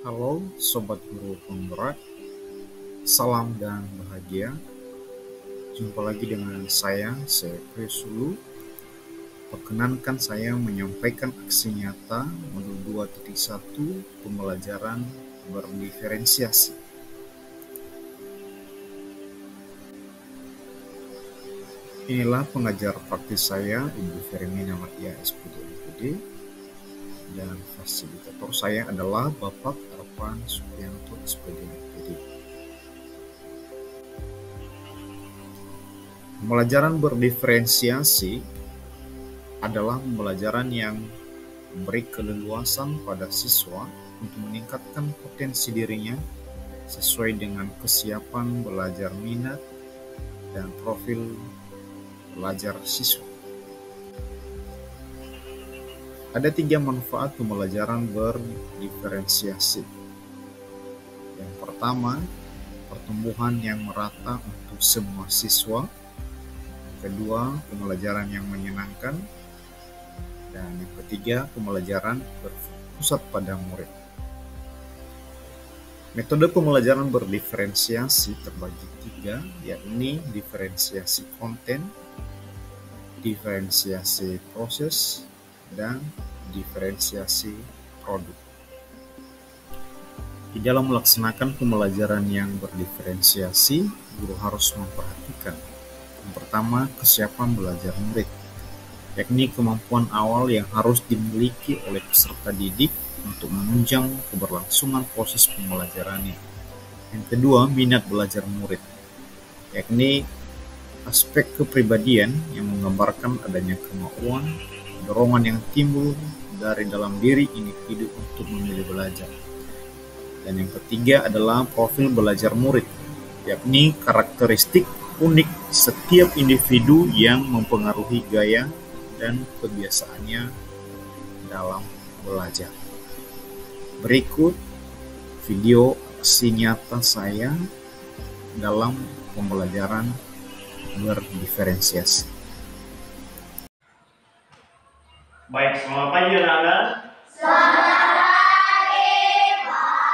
Halo Sobat Guru Penggerak, salam dan bahagia. Jumpa lagi dengan saya Sulu. Perkenankan saya menyampaikan aksi nyata modul 2.1 pembelajaran berdiferensiasi. Inilah pengajar praktis saya, Ibu Fermina Matia SPD MPD, dan fasilitator saya adalah Bapak Arfan Supriyanto SPD MPD. Pembelajaran berdiferensiasi adalah pembelajaran yang memberi keleluasan pada siswa untuk meningkatkan potensi dirinya sesuai dengan kesiapan belajar minat dan profil belajar siswa. Ada 3 manfaat pembelajaran berdiferensiasi. Yang pertama, pertumbuhan yang merata untuk semua siswa. Kedua, pembelajaran yang menyenangkan. Dan yang ketiga, pembelajaran berpusat pada murid. Metode pembelajaran berdiferensiasi terbagi 3, yakni diferensiasi konten, diferensiasi proses, dan diferensiasi produk. Di dalam melaksanakan pembelajaran yang berdiferensiasi, guru harus memperhatikan yang pertama, kesiapan belajar murid, yakni kemampuan awal yang harus dimiliki oleh peserta didik untuk menunjang keberlangsungan proses pembelajarannya. Yang kedua, minat belajar murid, yakni aspek kepribadian yang menggambarkan adanya kemauan, dorongan yang timbul dari dalam diri individu untuk memilih belajar. Dan yang ketiga adalah profil belajar murid, yakni karakteristik unik setiap individu yang mempengaruhi gaya dan kebiasaannya dalam belajar. Berikut video aksi nyata saya dalam pembelajaran berdiferensiasi. Baik, selamat pagi anak-anak. Selamat pagi, Pak.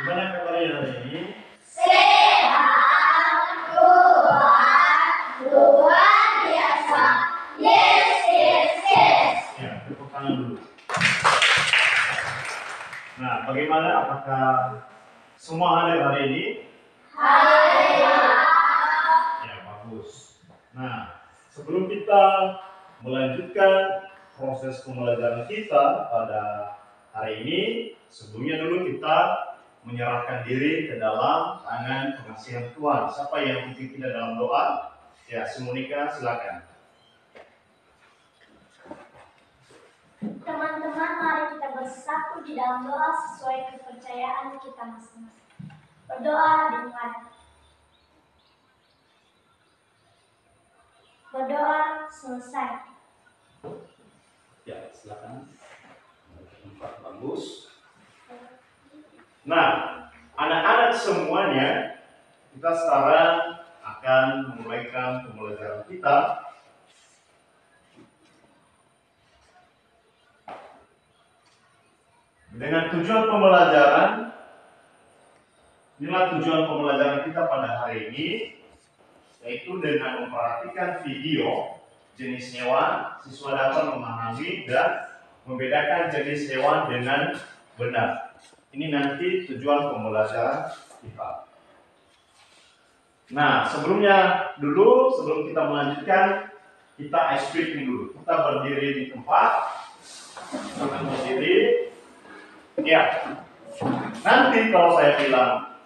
Gimana kabarnya hari ini? Sehat, luar biasa. Yes. Ya, tepuk tangan dulu. Nah, bagaimana? Apakah semua hadir hari ini? Ya, bagus. Nah, sebelum kita melanjutkan proses pembelajaran kita pada hari ini, sebelumnya dulu kita menyerahkan diri ke dalam tangan pengasihan Tuhan. Siapa yang pimpin kita dalam doa? Ya, Monica, silakan. Teman-teman, mari kita bersatu di dalam doa sesuai kepercayaan kita masing-masing. Berdoa dengan berdoa selesai. Ya, silakan. Tempat bagus. Nah, anak-anak semuanya, kita sekarang akan memulaikan pembelajaran kita. Dengan tujuan pembelajaran, inilah tujuan pembelajaran kita pada hari ini, yaitu dengan memperhatikan video jenis hewan, siswa dapat memahami dan membedakan jenis hewan dengan benar. Ini nanti tujuan pembelajaran kita. Nah, sebelum kita melanjutkan, kita ice breaking dulu. Kita berdiri di tempat, kita berdiri. Ya, nanti kalau saya bilang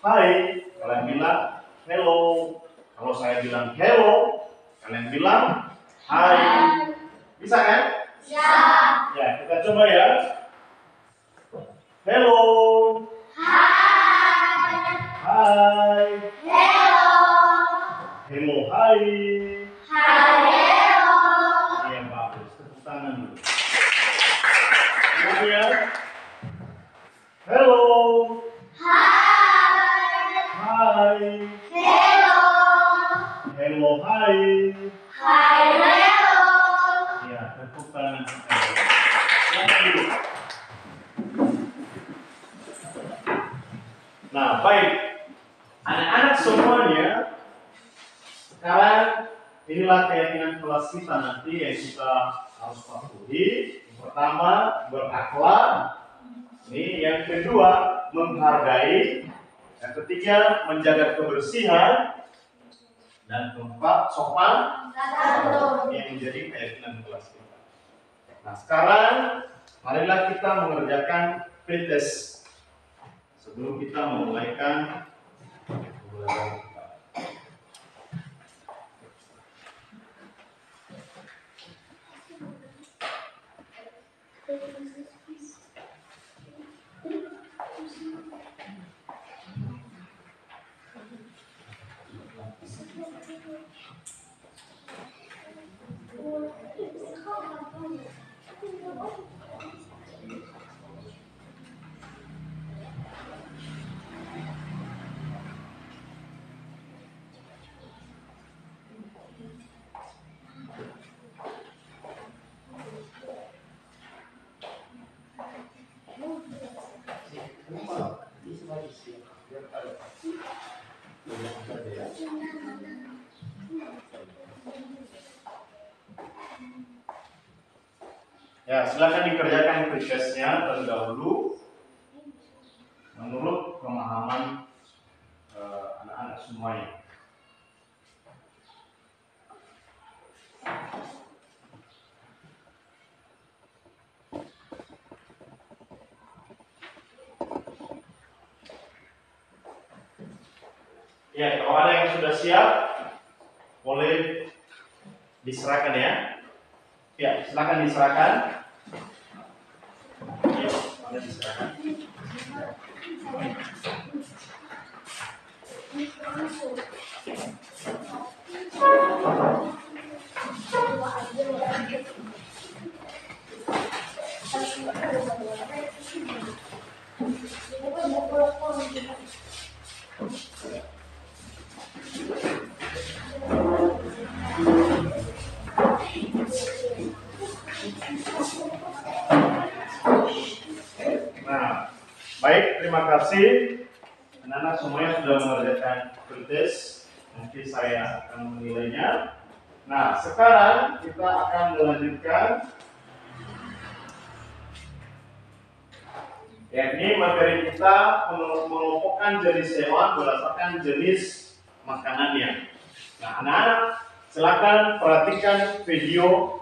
hai, kalian bilang hello. Kalau saya bilang hello, kalian bilang hai. Bisa kan? Ya. Ya, kita coba ya. Hello. Hai. Hai. Hello. Hello, hai. Hai. Hello. Iya, bagus. Tepuk tangan dulu. Kemudian, hello. Hai. Hai. Hello. Hello, hai. Hai. Hello. Ya, tepuk tangan. Lagi dulu. kelas kita nanti yang kita harus patuhi. Yang pertama, berakhlak. Ini yang kedua, menghargai. Yang ketiga, menjaga kebersihan. Dan keempat, sopan yang menjadi keyakinan kelas kita. Nah, sekarang marilah kita mengerjakan pretest sebelum kita memulaikan pembelajaran kita. Ya, silakan dikerjakan pretestnya terlebih dahulu menurut pemahaman anak-anak semuanya. Ya, kalau ada yang sudah siap, boleh diserahkan ya. Ya, silakan diserahkan. Ya, boleh diserahkan. Nah, baik, terima kasih. Anak-anak semuanya sudah mengerjakan pretest. Nanti saya akan menilainya. Nah, sekarang kita akan melanjutkan, yakni materi kita mengelompokkan jenis hewan berdasarkan jenis makanannya. Nah, anak-anak silakan perhatikan video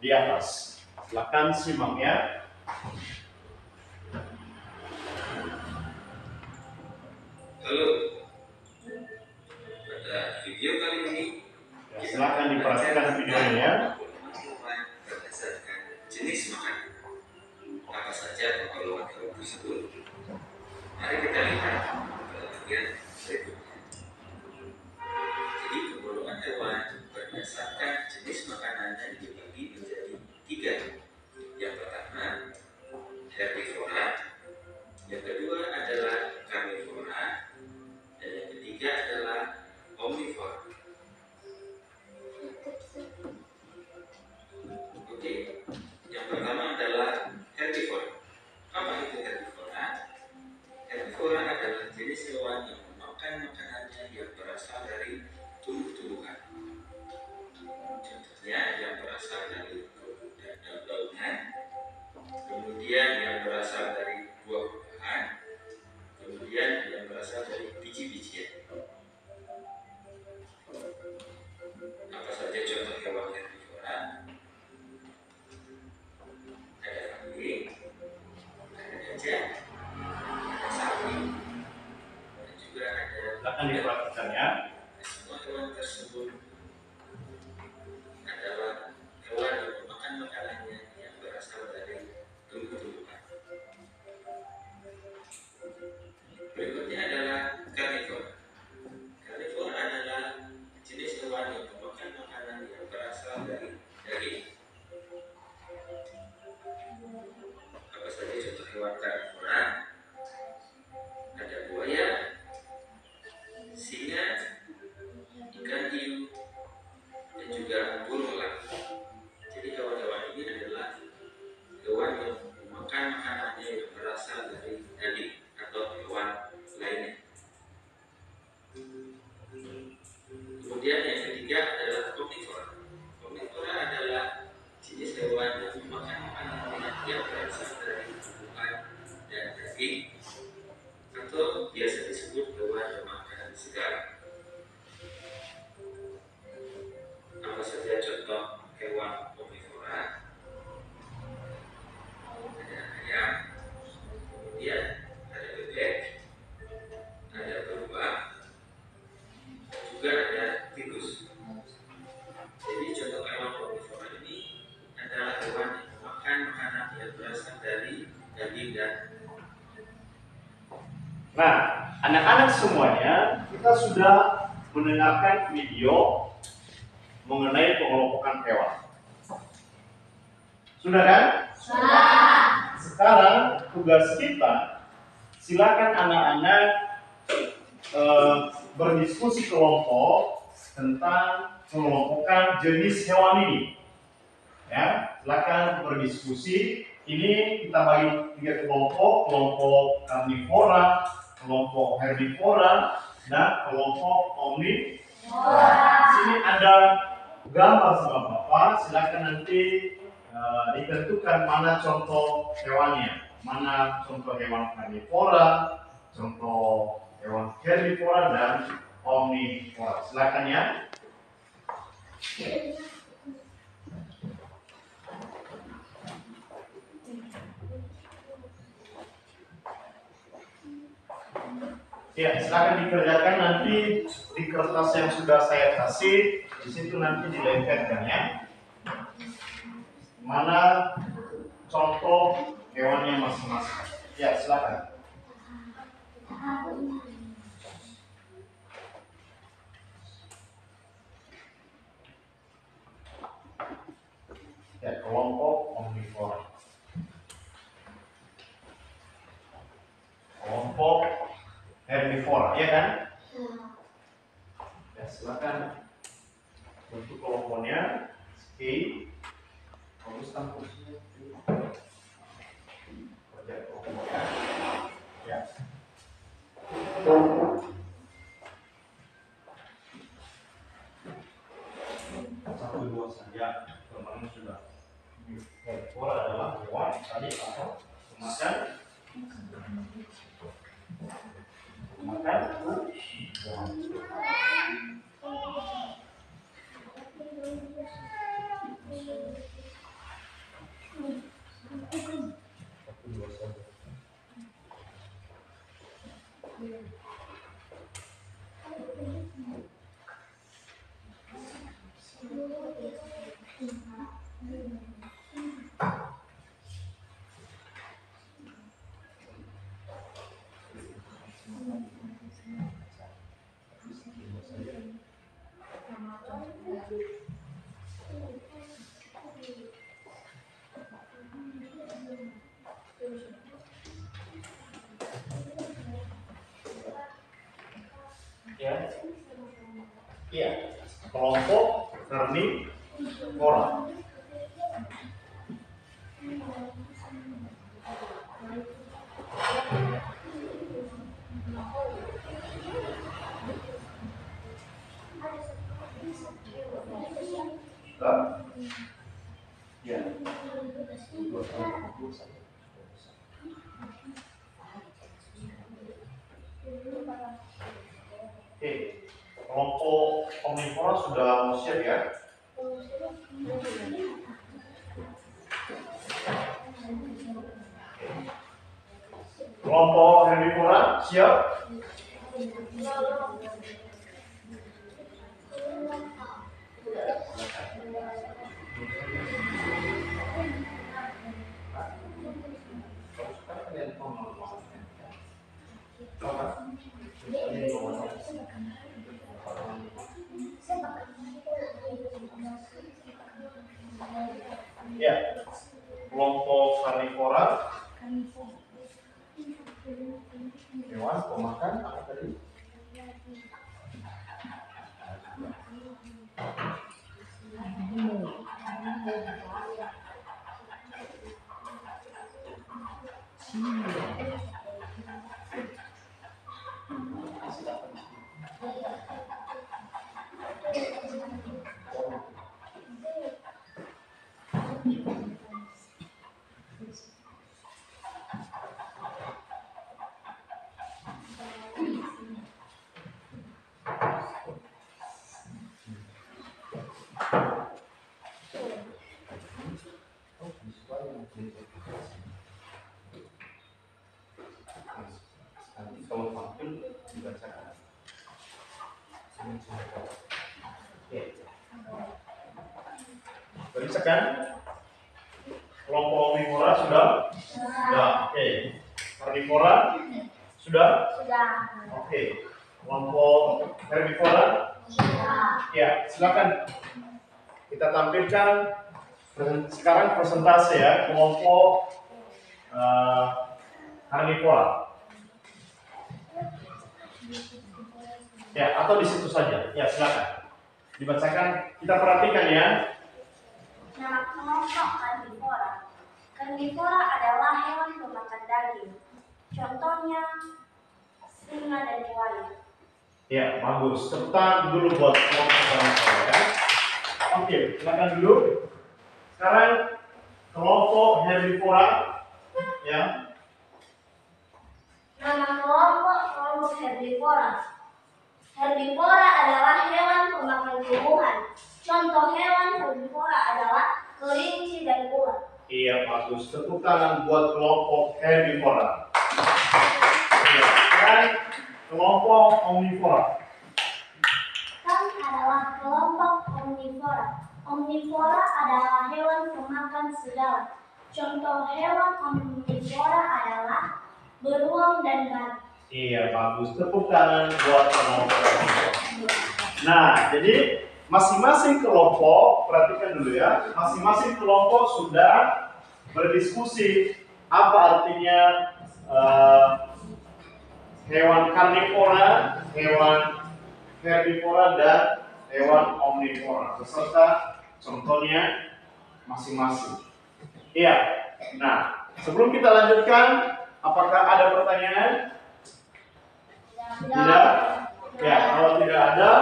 di atas. Silakan simak ya. Halo, pada video kali ini Ya, silakan diperhatikan videonya ya. berdasarkan jenis makanan. Apa saja pengelolaan hewan tersebut? Mari kita lihat pada bagian berikutnya. Jadi pengelolaan hewan berdasarkan jenis makanannya dibagi menjadi 3. Yang pertama, herbivora. Yang kedua adalah karnivora. Dan yang ketiga adalah omnivora. Oke, yang pertama adalah herbivora. Apa itu herbivora? Herbivora adalah jenis hewan yang memakan makanannya yang berasal dari tumbuh-tumbuhan. Contohnya yang berasal dari daun-daunan, kemudian yang berasal dari buah-buahan, kemudian yang berasal dari biji-bijian. Apa saja contoh hewan herbivora? Ada kambing, ada gajah, ada sapi, dan juga ada Silakan diperhatikan ya. semua hewan tersebut adalah hewan yang memakan makanannya yang berasal dari tumbuh-tumbuhan. Berikutnya adalah karnivora. Karnivora adalah jenis hewan yang memakan makanan yang berasal dari daging. Apa saja contoh hewan karnivora? Ada buaya, singa, ikan hiu, dan juga burung elang. Jadi hewan-hewan ini adalah hewan yang memakan makanannya yang berasal dari daging atau hewan lainnya. Kemudian yang ketiga adalah omnivora. yang berasal dari tumbuhan dan daging, atau biasa disebut hewan pemakan serigala. Apa saja contoh hewan omnivora? Ada ayam, kemudian ada bebek, ada beruang, juga ada tikus. Jadi contoh hewan omnivora ini adalah hewan yang memakan makanan yang berasal dari daging dan. Nah, anak-anak semuanya, kita sudah mendengarkan video mengenai pengelompokan hewan. Sudah kan? Sudah. Sekarang tugas kita, silakan anak-anak berdiskusi kelompok tentang pengelompokan jenis hewan ini. Ya, silakan berdiskusi. Ini kita bagi 3 kelompok, kelompok karnivora, kelompok herbivora, dan kelompok omnivora. Di sini ada gambar sama Bapak, silakan nanti ditentukan mana contoh hewannya, mana contoh hewan karnivora, contoh hewan herbivora, dan omnivora. Silakan ya. Ya, silakan dikerjakan nanti di kertas yang sudah saya kasih. Di situ nanti dilemparkan ya. Mana contoh hewannya masing-masing. Ya, silakan. Ya, kelompok omnivora. Kelompok herbivora, ya kan? Ya, silakan bentuk kelompoknya. Oke. Fokuskan kursinya. Kerja kelompoknya. Ya. Satu dua saja. Kemarin sudah. Herbivora adalah hewan tadi atau makan. Makan. Ya, iya, kelompok karnivora. Ya. Oke, kelompok omnivora sudah siap ya? Kelompok herbivora siap? Ya, kelompok karnivora. Hewan pemakan apa tadi? dibacakan. Oke. Sudah bisa kan? Kelompok omnivora sudah? Sudah. Oke. Karnivora sudah? Sudah. Oke. Kelompok herbivora? Sudah. Ya, silakan kita tampilkan sekarang persentase ya kelompok karnivora. Ya, atau di situ saja. Ya, silakan. Dibacakan, kita perhatikan ya. Nama kelompok karnivora. Karnivora adalah hewan pemakan daging. Contohnya singa dan buaya. Ya, bagus. Tepuk tangan dulu buat kelompok karnivora ya. Oke, silakan dulu. Sekarang kelompok herbivora ya. Nama kelompok herbivora. Herbivora adalah hewan pemakan tumbuhan. Contoh hewan herbivora adalah kelinci dan ular. Iya, bagus. Tepuk tangan buat kelompok herbivora. Iya, sekarang kelompok omnivora. Adalah kelompok omnivora. Omnivora adalah hewan pemakan segala. Contoh hewan omnivora adalah beruang dan babi. Iya, bagus. Tepuk tangan buat kelompok omnivora. Nah, jadi masing-masing kelompok, perhatikan dulu ya, masing-masing kelompok sudah berdiskusi apa artinya hewan karnivora, hewan herbivora, dan hewan omnivora beserta contohnya masing-masing. Iya. Nah, sebelum kita lanjutkan, apakah ada pertanyaan? Tidak? Ya, kalau tidak ada,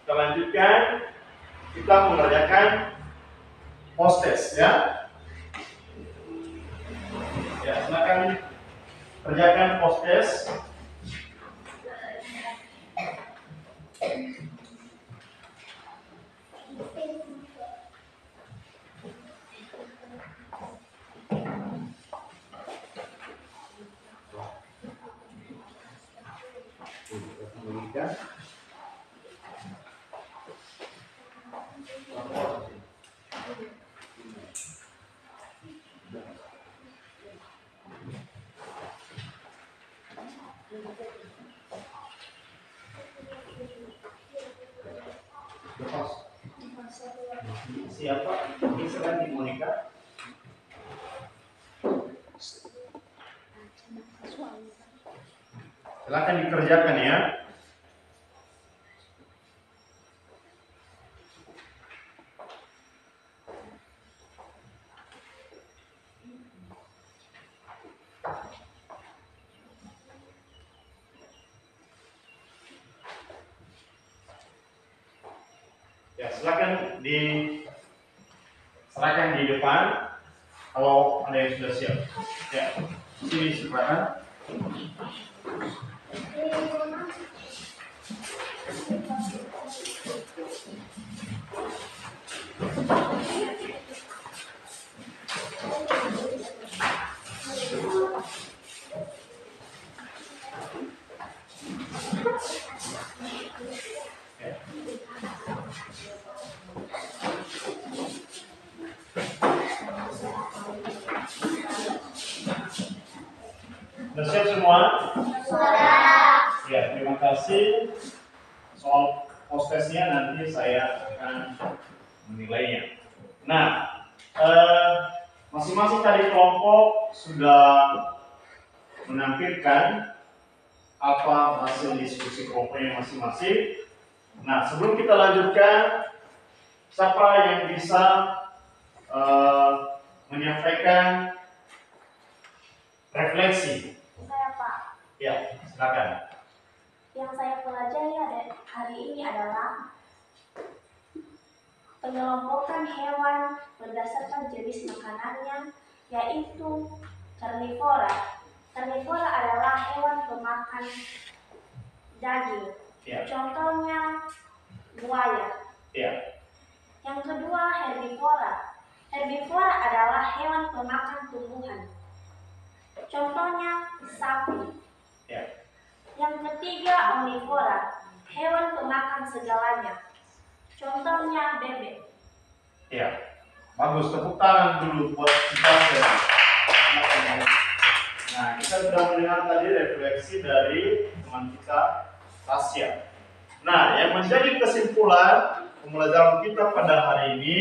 kita lanjutkan. Kita mengerjakan post test ya. Ya, silakan kerjakan post test. Siapa? Ini sedang di Monica. Silakan dikerjakan ya. Ya, silakan serahkan di depan kalau ada yang sudah siap. Ya, sini silakan. Sudah siap semua? Ya, terima kasih. Soal post testnya nanti saya akan menilainya. Nah, masing-masing tadi kelompok sudah menampilkan apa hasil diskusi kelompoknya masing-masing. Nah, sebelum kita lanjutkan, siapa yang bisa menyampaikan refleksi? Saya Pak. Ya, silakan. Yang saya pelajari hari ini adalah pengelompokan hewan berdasarkan jenis makanannya, yaitu karnivora. Karnivora adalah hewan pemakan daging. Ya. Contohnya buaya. Ya. Yang kedua herbivora. Herbivora adalah hewan pemakan tumbuhan. Contohnya sapi. Ya. Yang ketiga, omnivora, hewan pemakan segalanya. Contohnya bebek. Ya, bagus. Tepuk tangan dulu buat kita. Nah, kita sudah mendengar tadi refleksi dari teman kita, Tasya. Nah, yang menjadi kesimpulan pembelajaran kita pada hari ini,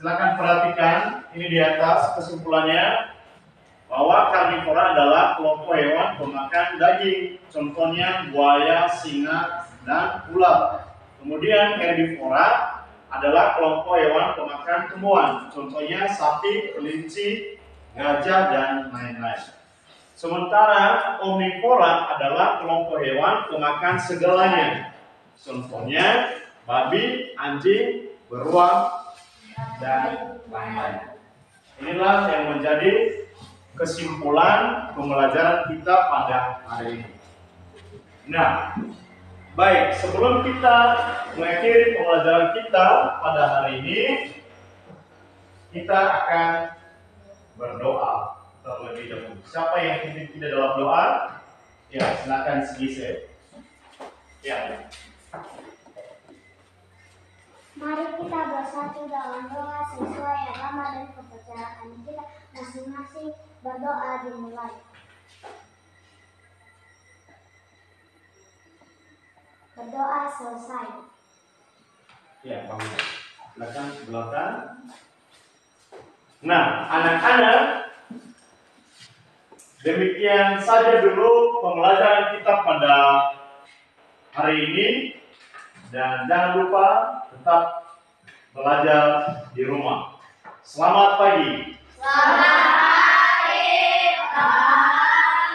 silakan perhatikan ini di atas kesimpulannya, bahwa karnivora adalah kelompok hewan pemakan daging, contohnya buaya, singa, dan ular. Kemudian herbivora adalah kelompok hewan pemakan tumbuhan, contohnya sapi, kelinci, gajah, dan lain-lain. Sementara omnivora adalah kelompok hewan pemakan segalanya, contohnya babi, anjing, beruang, dan lain-lain. Inilah yang menjadi kesimpulan pembelajaran kita pada hari ini. Nah, baik, sebelum kita mengakhiri pembelajaran kita pada hari ini, kita akan berdoa terlebih dahulu. Siapa yang ingin tidak dalam doa? Ya, silakan Sigise. Ya. Mari kita bersatu dalam doa sesuai agama dan kepercayaan kita masing-masing. Berdoa dimulai. Berdoa selesai. Ya, bagus. Silakan ke belakang. Nah, anak-anak, demikian saja dulu pembelajaran kita pada hari ini. Dan jangan lupa tetap belajar di rumah. Selamat pagi. Selamat pagi, Pak.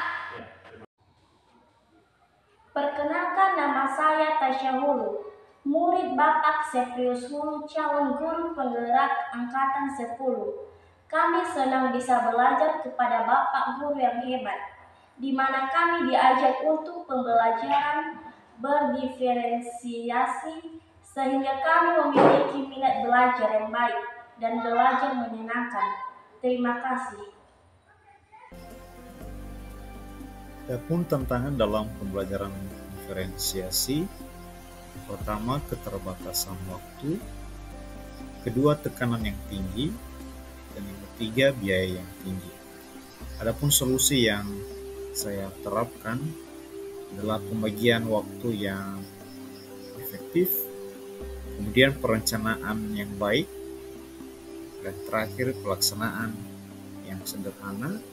Perkenalkan, nama saya Tasya Hulu, murid Bapak Sevrius Hulu, calon guru penggerak angkatan 10. Kami senang bisa belajar kepada Bapak guru yang hebat, di mana kami diajak untuk pembelajaran berdiferensiasi sehingga kami memiliki minat belajar yang baik dan belajar menyenangkan. Terima kasih. Adapun tantangan dalam pembelajaran diferensiasi, pertama keterbatasan waktu, kedua tekanan yang tinggi, dan yang ketiga biaya yang tinggi. Adapun solusi yang saya terapkan adalah pembagian waktu yang efektif, kemudian perencanaan yang baik, dan terakhir pelaksanaan yang sederhana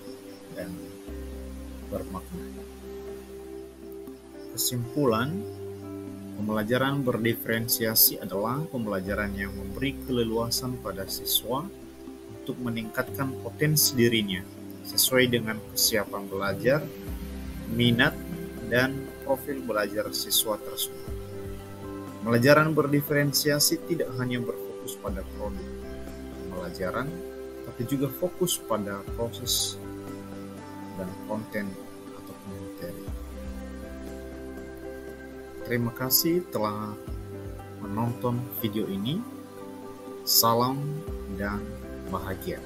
dan bermakna. Kesimpulan, pembelajaran berdiferensiasi adalah pembelajaran yang memberi keleluasan pada siswa untuk meningkatkan potensi dirinya sesuai dengan kesiapan belajar, minat, dan profil belajar siswa tersebut. Pembelajaran berdiferensiasi tidak hanya berfokus pada produk pembelajaran, tapi juga fokus pada proses dan konten atau materi. Terima kasih telah menonton video ini. Salam dan bahagia.